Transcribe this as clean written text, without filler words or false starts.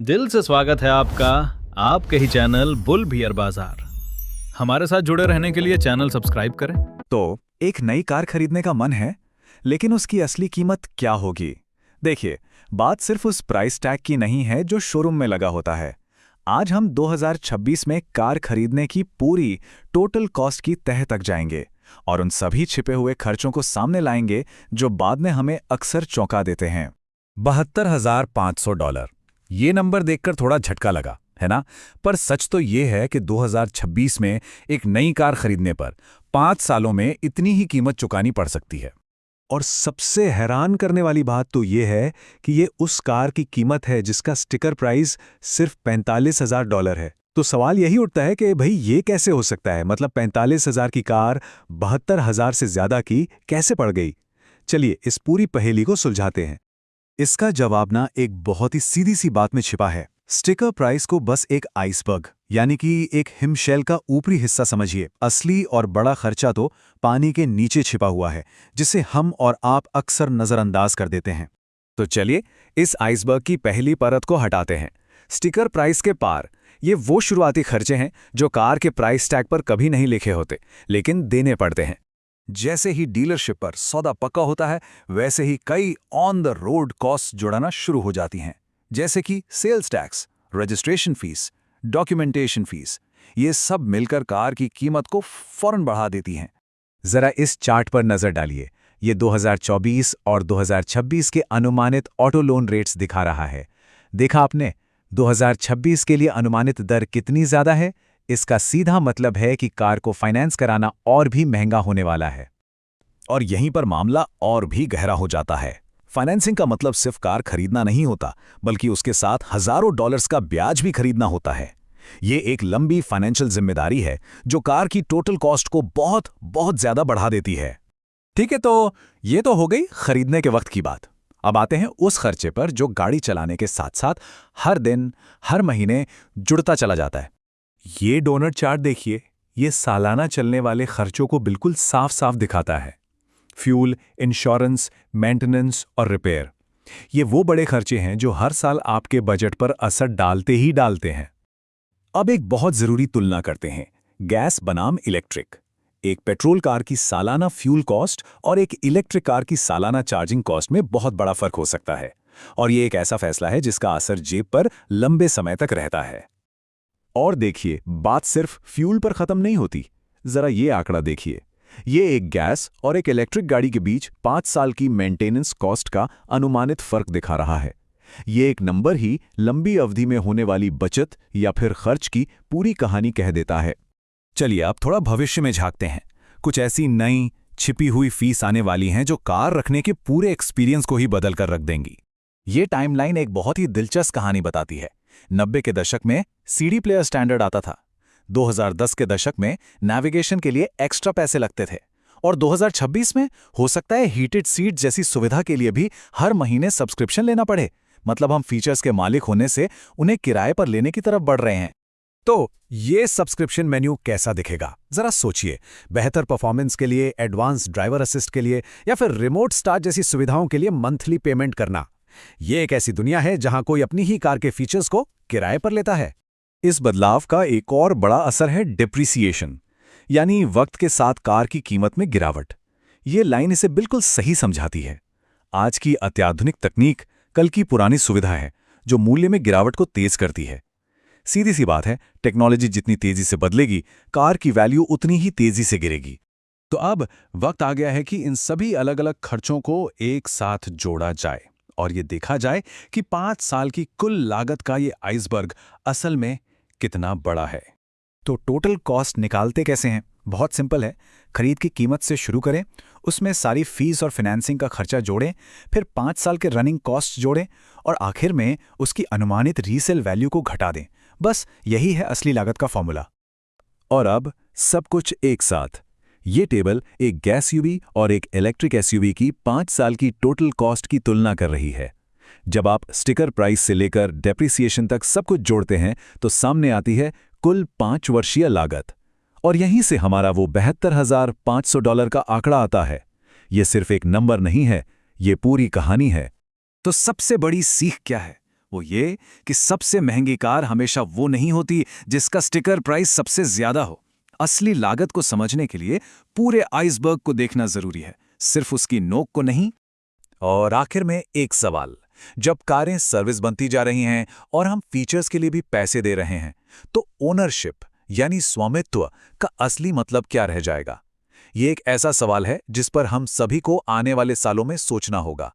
दिल से स्वागत है आपका आपके ही चैनल बुल बियर बाजार। हमारे साथ जुड़े रहने के लिए चैनल सब्सक्राइब करें। तो एक नई कार खरीदने का मन है, लेकिन उसकी असली कीमत क्या होगी? देखिए, बात सिर्फ उस प्राइस टैग की नहीं है जो शोरूम में लगा होता है। आज हम 2026 में कार खरीदने की पूरी टोटल कॉस्ट की तह तक जाएंगे और उन सभी छिपे हुए खर्चों को सामने लाएंगे जो बाद में हमें अक्सर चौंका देते हैं। $72,500। ये नंबर देखकर थोड़ा झटका लगा, है ना? पर सच तो ये है कि 2026 में एक नई कार खरीदने पर 5 सालों में इतनी ही कीमत चुकानी पड़ सकती है। और सबसे हैरान करने वाली बात तो ये है कि ये उस कार की कीमत है जिसका स्टिकर प्राइस सिर्फ $45,000 है। तो सवाल यही उठता है कि भाई ये कैसे हो सकता है? मतलब 45,000 की कार 72,000 से ज्यादा की कैसे पड़ गई? चलिए इस पूरी पहेली को सुलझाते हैं। इसका जवाब ना एक बहुत ही सीधी सी बात में छिपा है। स्टिकर प्राइस को बस एक आइसबर्ग यानी कि एक हिमशैल का ऊपरी हिस्सा समझिए। असली और बड़ा खर्चा तो पानी के नीचे छिपा हुआ है, जिसे हम और आप अक्सर नजरअंदाज कर देते हैं। तो चलिए इस आइसबर्ग की पहली परत को हटाते हैं। स्टिकर प्राइस के पार ये वो शुरुआती खर्चे हैं जो कार के प्राइस टैग पर कभी नहीं लिखे होते, लेकिन देने पड़ते हैं। जैसे ही डीलरशिप पर सौदा पक्का होता है, वैसे ही कई ऑन द रोड कॉस्ट जुड़ना शुरू हो जाती हैं, जैसे कि sales tax, registration fee, documentation fee. ये सब मिलकर कार की कीमत को फौरन बढ़ा देती हैं। जरा इस चार्ट पर नजर डालिए। ये 2024 और 2026 के अनुमानित ऑटो लोन रेट्स दिखा रहा है। देखा आपने, 2026 के लिए अनुमानित दर कितनी ज्यादा है? इसका सीधा मतलब है कि कार को फाइनेंस कराना और भी महंगा होने वाला है। और यहीं पर मामला और भी गहरा हो जाता है। फाइनेंसिंग का मतलब सिर्फ कार खरीदना नहीं होता, बल्कि उसके साथ हजारों डॉलर्स का ब्याज भी खरीदना होता है। ये एक लंबी फाइनेंशियल जिम्मेदारी है जो कार की टोटल कॉस्ट को बहुत बहुत ज्यादा बढ़ा देती है। ठीक है, तो ये तो हो गई खरीदने के वक्त की बात। अब आते हैं उस खर्चे पर जो गाड़ी चलाने के साथ साथ हर दिन, हर महीने जुड़ता चला जाता है। ये डोनट चार्ट देखिए, ये सालाना चलने वाले खर्चों को बिल्कुल साफ साफ दिखाता है। फ्यूल, इंश्योरेंस, मेंटेनेंस और रिपेयर, ये वो बड़े खर्चे हैं जो हर साल आपके बजट पर असर डालते ही डालते हैं। अब एक बहुत जरूरी तुलना करते हैं, गैस बनाम इलेक्ट्रिक। एक पेट्रोल कार की सालाना फ्यूल कॉस्ट और एक इलेक्ट्रिक कार की सालाना चार्जिंग कॉस्ट में बहुत बड़ा फर्क हो सकता है। और ये एक ऐसा फैसला है जिसका असर जेब पर लंबे समय तक रहता है। और देखिए, बात सिर्फ फ्यूल पर खत्म नहीं होती। जरा ये आंकड़ा देखिए, ये एक गैस और एक इलेक्ट्रिक गाड़ी के बीच 5 साल की मेंटेनेंस कॉस्ट का अनुमानित फर्क दिखा रहा है। ये एक नंबर ही लंबी अवधि में होने वाली बचत या फिर खर्च की पूरी कहानी कह देता है। चलिए अब थोड़ा भविष्य में झांकते हैं। कुछ ऐसी नई छिपी हुई फीस आने वाली हैं जो कार रखने के पूरे एक्सपीरियंस को ही बदल कर रख देंगी। ये टाइमलाइन एक बहुत ही दिलचस्प कहानी बताती है। 90 के दशक में सीडी प्लेयर स्टैंडर्ड आता था। 2010 के दशक में नेविगेशन के लिए एक्स्ट्रा पैसे लगते थे। और 2026 में हो सकता है हीटेड सीट जैसी सुविधा के लिए भी हर महीने सब्सक्रिप्शन लेना पड़े। मतलब हम फीचर्स के मालिक होने से उन्हें किराए पर लेने की तरफ बढ़ रहे हैं। तो ये सब्सक्रिप्शन मेन्यू कैसा दिखेगा? जरा सोचिए। बेहतर परफॉर्मेंस के लिए, एडवांस ड्राइवर असिस्ट के लिए या फिर रिमोट स्टार्ट जैसी सुविधाओं के लिए मंथली पेमेंट करना। ये एक ऐसी दुनिया है जहां कोई अपनी ही कार के फीचर्स को किराए पर लेता है। इस बदलाव का एक और बड़ा असर है डिप्रिसिएशन, यानी वक्त के साथ कार की कीमत में गिरावट। ये लाइन इसे बिल्कुल सही समझाती है। आज की अत्याधुनिक तकनीक कल की पुरानी सुविधा है जो मूल्य में गिरावट को तेज करती है। सीधी सी बात है, टेक्नोलॉजी जितनी तेजी से बदलेगी, कार की वैल्यू उतनी ही तेजी से गिरेगी। तो अब वक्त आ गया है कि इन सभी अलग अलग खर्चों को एक साथ जोड़ा जाए और ये देखा जाए कि 5 साल की कुल लागत का ये आइसबर्ग असल में कितना बड़ा है। तो टोटल कॉस्ट निकालते कैसे हैं? बहुत सिंपल है। खरीद की कीमत से शुरू करें, उसमें सारी फीस और फाइनेंसिंग का खर्चा जोड़ें, फिर 5 साल के रनिंग कॉस्ट जोड़ें और आखिर में उसकी अनुमानित रीसेल वैल्यू को घटा दें। बस यही है असली लागत का फॉर्मूला। और अब सब कुछ एक साथ। ये टेबल एक गैस यूवी और एक इलेक्ट्रिक एसयूवी की 5 साल की टोटल कॉस्ट की तुलना कर रही है। जब आप स्टिकर प्राइस से लेकर डेप्रिसिएशन तक सब कुछ जोड़ते हैं तो सामने आती है कुल 5 वर्षीय लागत। और यहीं से हमारा वो $72,500 का आंकड़ा आता है। ये सिर्फ एक नंबर नहीं है, ये पूरी कहानी है। तो सबसे बड़ी सीख क्या है? वो ये कि सबसे महंगी कार हमेशा वो नहीं होती जिसका स्टिकर प्राइस सबसे ज्यादा हो। असली लागत को समझने के लिए पूरे आइसबर्ग को देखना जरूरी है, सिर्फ उसकी नोक को नहीं। और आखिर में एक सवाल, जब कारें सर्विस बनती जा रही हैं और हम फीचर्स के लिए भी पैसे दे रहे हैं, तो ओनरशिप यानी स्वामित्व का असली मतलब क्या रह जाएगा? ये एक ऐसा सवाल है जिस पर हम सभी को आने वाले सालों में सोचना होगा।